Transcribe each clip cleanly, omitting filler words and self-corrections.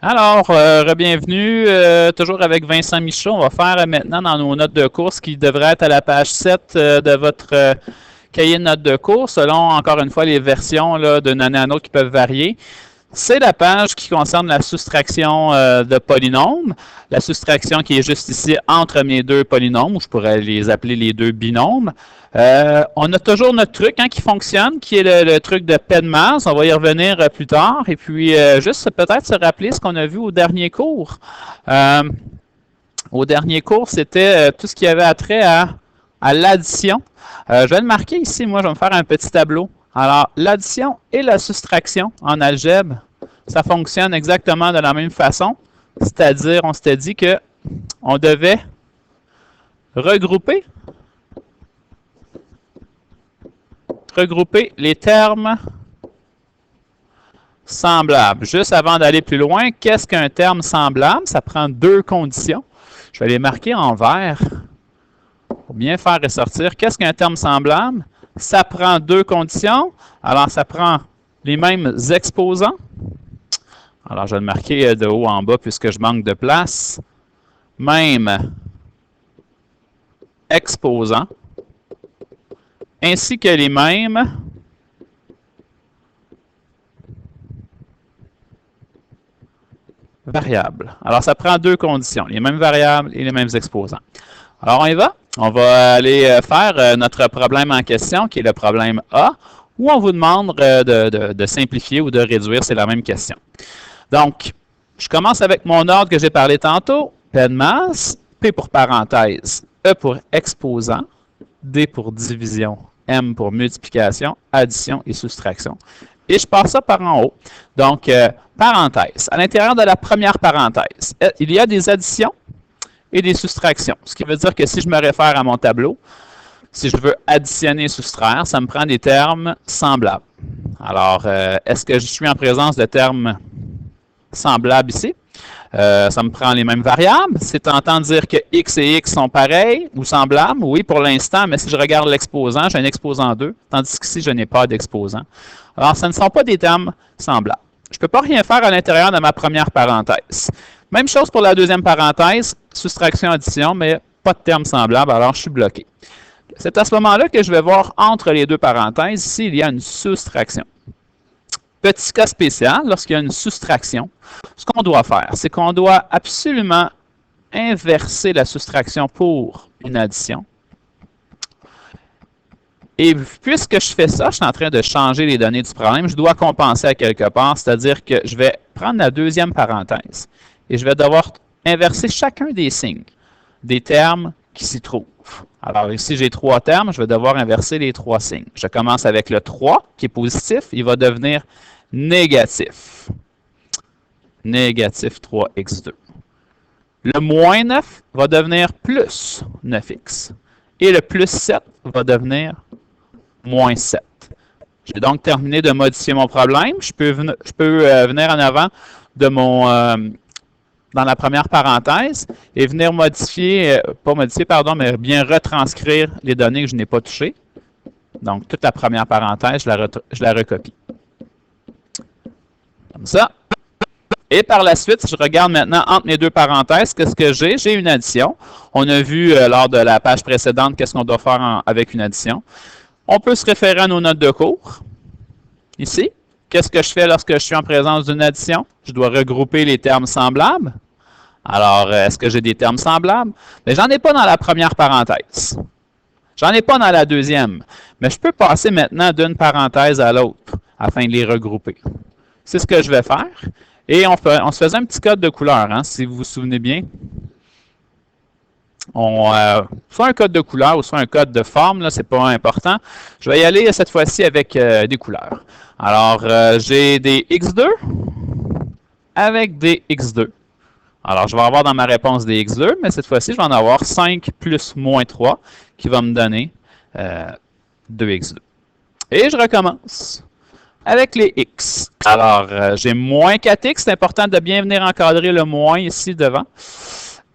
Alors, bienvenue, toujours avec Vincent Michaud. On va faire maintenant dans nos notes de course qui devraient être à la page 7 de votre cahier de notes de course, selon encore une fois les versions d'une année à l'autre qui peuvent varier. C'est la page qui concerne la soustraction de polynômes. La soustraction qui est juste ici entre mes deux polynômes, ou je pourrais les appeler les deux binômes. On a toujours notre truc qui fonctionne, qui est le truc de PEDMAS. On va y revenir plus tard. Et puis, juste peut-être se rappeler ce qu'on a vu au dernier cours. Au dernier cours, c'était tout ce qui avait attrait à l'addition. Je vais le marquer ici. Moi, je vais me faire un petit tableau. Alors, l'addition et la soustraction en algèbre, ça fonctionne exactement de la même façon. C'est-à-dire, on s'était dit qu'on devait regrouper les termes semblables. Juste avant d'aller plus loin, qu'est-ce qu'un terme semblable? Ça prend deux conditions. Je vais les marquer en vert pour bien faire ressortir. Qu'est-ce qu'un terme semblable? Ça prend deux conditions. Alors, ça prend les mêmes exposants. Alors, je vais le marquer de haut en bas puisque je manque de place. Même exposants. Ainsi que les mêmes variables. Alors, ça prend deux conditions, les mêmes variables et les mêmes exposants. Alors, on y va. On va aller faire notre problème en question, qui est le problème A, où on vous demande de simplifier ou de réduire, c'est la même question. Donc, je commence avec mon ordre que j'ai parlé tantôt. PEDMAS, P pour parenthèse, E pour exposant, D pour division, M pour multiplication, addition et soustraction. Et je passe ça par en haut. Donc, parenthèse. À l'intérieur de la première parenthèse, il y a des additions et des soustractions. Ce qui veut dire que si je me réfère à mon tableau, si je veux additionner et soustraire, ça me prend des termes semblables. Alors, est-ce que je suis en présence de termes semblables ici? Ça me prend les mêmes variables. C'est tentant de dire que x et x sont pareils ou semblables. Oui, pour l'instant, mais si je regarde l'exposant, j'ai un exposant 2, tandis qu'ici, je n'ai pas d'exposant. Alors, ce ne sont pas des termes semblables. Je ne peux pas rien faire à l'intérieur de ma première parenthèse. Même chose pour la deuxième parenthèse, soustraction-addition, mais pas de termes semblables, alors je suis bloqué. C'est à ce moment-là que je vais voir entre les deux parenthèses s'il y a une soustraction. Petit cas spécial, lorsqu'il y a une soustraction, ce qu'on doit faire, c'est qu'on doit absolument inverser la soustraction pour une addition. Et puisque je fais ça, je suis en train de changer les données du problème, je dois compenser à quelque part, c'est-à-dire que je vais prendre la deuxième parenthèse et je vais devoir inverser chacun des signes, des termes qui s'y trouvent. Alors ici, j'ai trois termes, je vais devoir inverser les trois signes. Je commence avec le 3 qui est positif, il va devenir négatif. Négatif 3x2. Le moins 9 va devenir plus 9x. Et le plus 7 va devenir moins 7. J'ai donc terminé de modifier mon problème. Je peux venir en avant de dans la première parenthèse et venir modifier, mais bien retranscrire les données que je n'ai pas touchées. Donc, toute la première parenthèse, je la recopie. Comme ça. Et par la suite, si je regarde maintenant entre mes deux parenthèses, qu'est-ce que j'ai? J'ai une addition. On a vu lors de la page précédente qu'est-ce qu'on doit faire avec une addition. On peut se référer à nos notes de cours. Ici, qu'est-ce que je fais lorsque je suis en présence d'une addition? Je dois regrouper les termes semblables. Alors, est-ce que j'ai des termes semblables? Mais j'en ai pas dans la première parenthèse. J'en ai pas dans la deuxième. Mais je peux passer maintenant d'une parenthèse à l'autre afin de les regrouper. C'est ce que je vais faire. Et on se faisait un petit code de couleur, si vous vous souvenez bien. Soit un code de couleur ou soit un code de forme, ce n'est pas important. Je vais y aller cette fois-ci avec des couleurs. Alors, j'ai des x2 avec des x2. Alors, je vais avoir dans ma réponse des x2, mais cette fois-ci, je vais en avoir 5 plus moins 3 qui va me donner 2x2. Et je recommence avec les x. Alors, j'ai moins 4x. C'est important de bien venir encadrer le moins ici devant.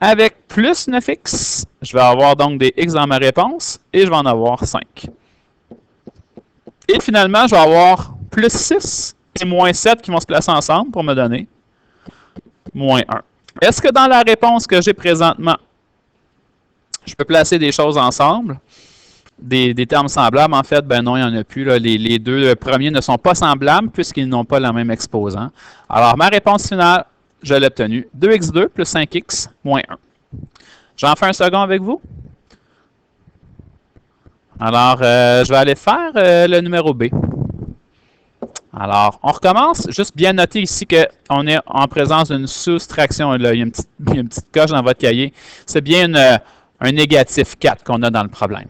Avec plus 9x, je vais avoir donc des x dans ma réponse et je vais en avoir 5. Et finalement, je vais avoir plus 6 et moins 7 qui vont se placer ensemble pour me donner moins 1. Est-ce que dans la réponse que j'ai présentement, je peux placer des choses ensemble? Des termes semblables, en fait, ben non, il n'y en a plus. Là. Les deux premiers ne sont pas semblables puisqu'ils n'ont pas le même exposant. Alors, ma réponse finale, je l'ai obtenue. 2x2 plus 5x moins 1. J'en fais un second avec vous. Alors, je vais aller faire le numéro B. Alors, on recommence. Juste bien noter ici qu'on est en présence d'une soustraction. Là, il y a une petite coche dans votre cahier. C'est bien un négatif 4 qu'on a dans le problème.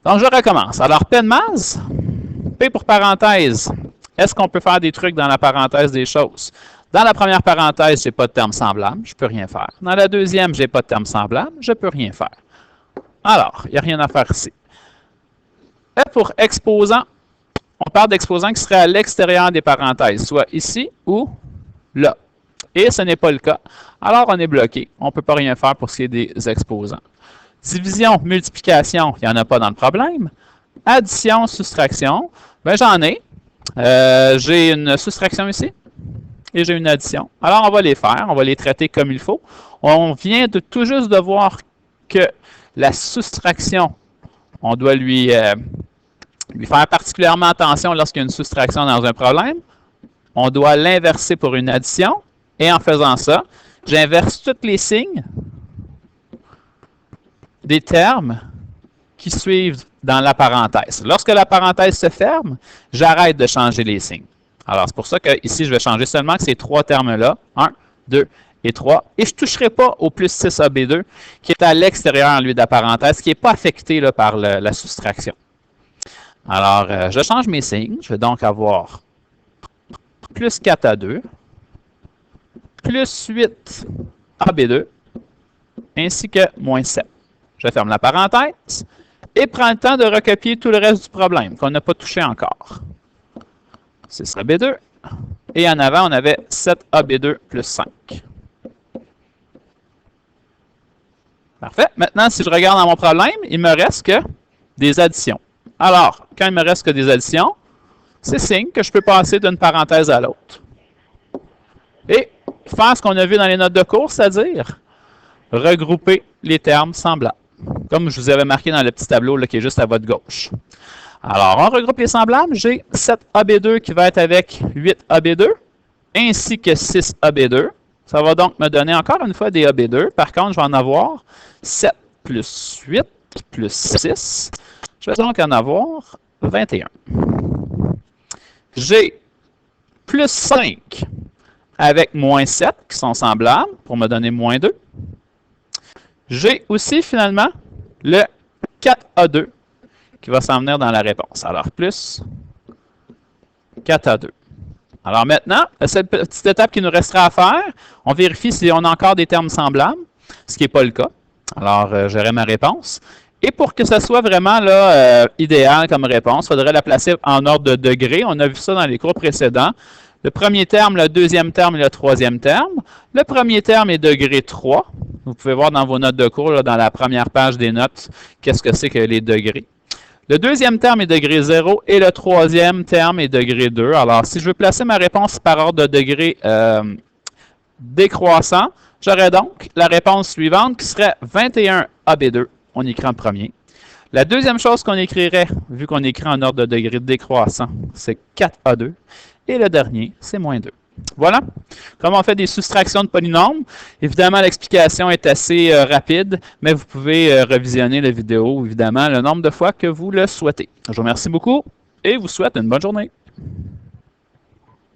Donc, je recommence. Alors, P de masse, P pour parenthèse. Est-ce qu'on peut faire des trucs dans la parenthèse des choses? Dans la première parenthèse, je n'ai pas de terme semblable, je ne peux rien faire. Dans la deuxième, je n'ai pas de terme semblable, je ne peux rien faire. Alors, il n'y a rien à faire ici. P pour exposant, on parle d'exposant qui serait à l'extérieur des parenthèses, soit ici ou là. Et ce n'est pas le cas. Alors, on est bloqué. On ne peut pas rien faire pour ce qui est des exposants. Division, multiplication, il n'y en a pas dans le problème. Addition, soustraction, ben j'en ai. J'ai une soustraction ici et j'ai une addition. Alors, on va les faire, on va les traiter comme il faut. On vient de tout juste de voir que la soustraction, on doit lui faire particulièrement attention lorsqu'il y a une soustraction dans un problème. On doit l'inverser pour une addition. Et en faisant ça, j'inverse tous les signes des termes qui suivent dans la parenthèse. Lorsque la parenthèse se ferme, j'arrête de changer les signes. Alors, c'est pour ça que ici, je vais changer seulement ces trois termes-là. 1, 2 et 3. Et je ne toucherai pas au plus 6AB2 qui est à l'extérieur, lui, de la parenthèse, qui n'est pas affecté là, par la soustraction. Alors, je change mes signes. Je vais donc avoir plus 4A2, plus 8AB2, ainsi que moins 7. Je ferme la parenthèse et prends le temps de recopier tout le reste du problème qu'on n'a pas touché encore. 6AB2. Et en avant, on avait 7AB2 plus 5. Parfait. Maintenant, si je regarde dans mon problème, il me reste que des additions. Alors, quand il me reste que des additions, c'est signe que je peux passer d'une parenthèse à l'autre. Et faire ce qu'on a vu dans les notes de cours, c'est-à-dire regrouper les termes semblables. Comme je vous avais marqué dans le petit tableau là, qui est juste à votre gauche. Alors, on regroupe les semblables. J'ai 7AB2 qui va être avec 8AB2, ainsi que 6AB2. Ça va donc me donner encore une fois des AB2. Par contre, je vais en avoir 7 plus 8 plus 6. Je vais donc en avoir 21. J'ai plus 5 avec moins 7 qui sont semblables pour me donner moins 2. J'ai aussi finalement le 4A2 qui va s'en venir dans la réponse. Alors, plus 4A2. Alors maintenant, cette petite étape qui nous restera à faire, on vérifie si on a encore des termes semblables, ce qui n'est pas le cas. Alors, j'aurai ma réponse. Et pour que ça soit vraiment là, idéal comme réponse, il faudrait la placer en ordre de degré. On a vu ça dans les cours précédents. Le premier terme, le deuxième terme et le troisième terme. Le premier terme est degré 3. Vous pouvez voir dans vos notes de cours, là, dans la première page des notes, qu'est-ce que c'est que les degrés. Le deuxième terme est degré 0 et le troisième terme est degré 2. Alors, si je veux placer ma réponse par ordre de degré décroissant, j'aurais donc la réponse suivante qui serait 21AB2. On écrit en premier. La deuxième chose qu'on écrirait, vu qu'on écrit en ordre de degré décroissant, c'est 4A2. Et le dernier, c'est moins 2. Voilà comment on fait des soustractions de polynômes. Évidemment, l'explication est assez rapide, mais vous pouvez revisionner la vidéo, évidemment, le nombre de fois que vous le souhaitez. Je vous remercie beaucoup et vous souhaite une bonne journée.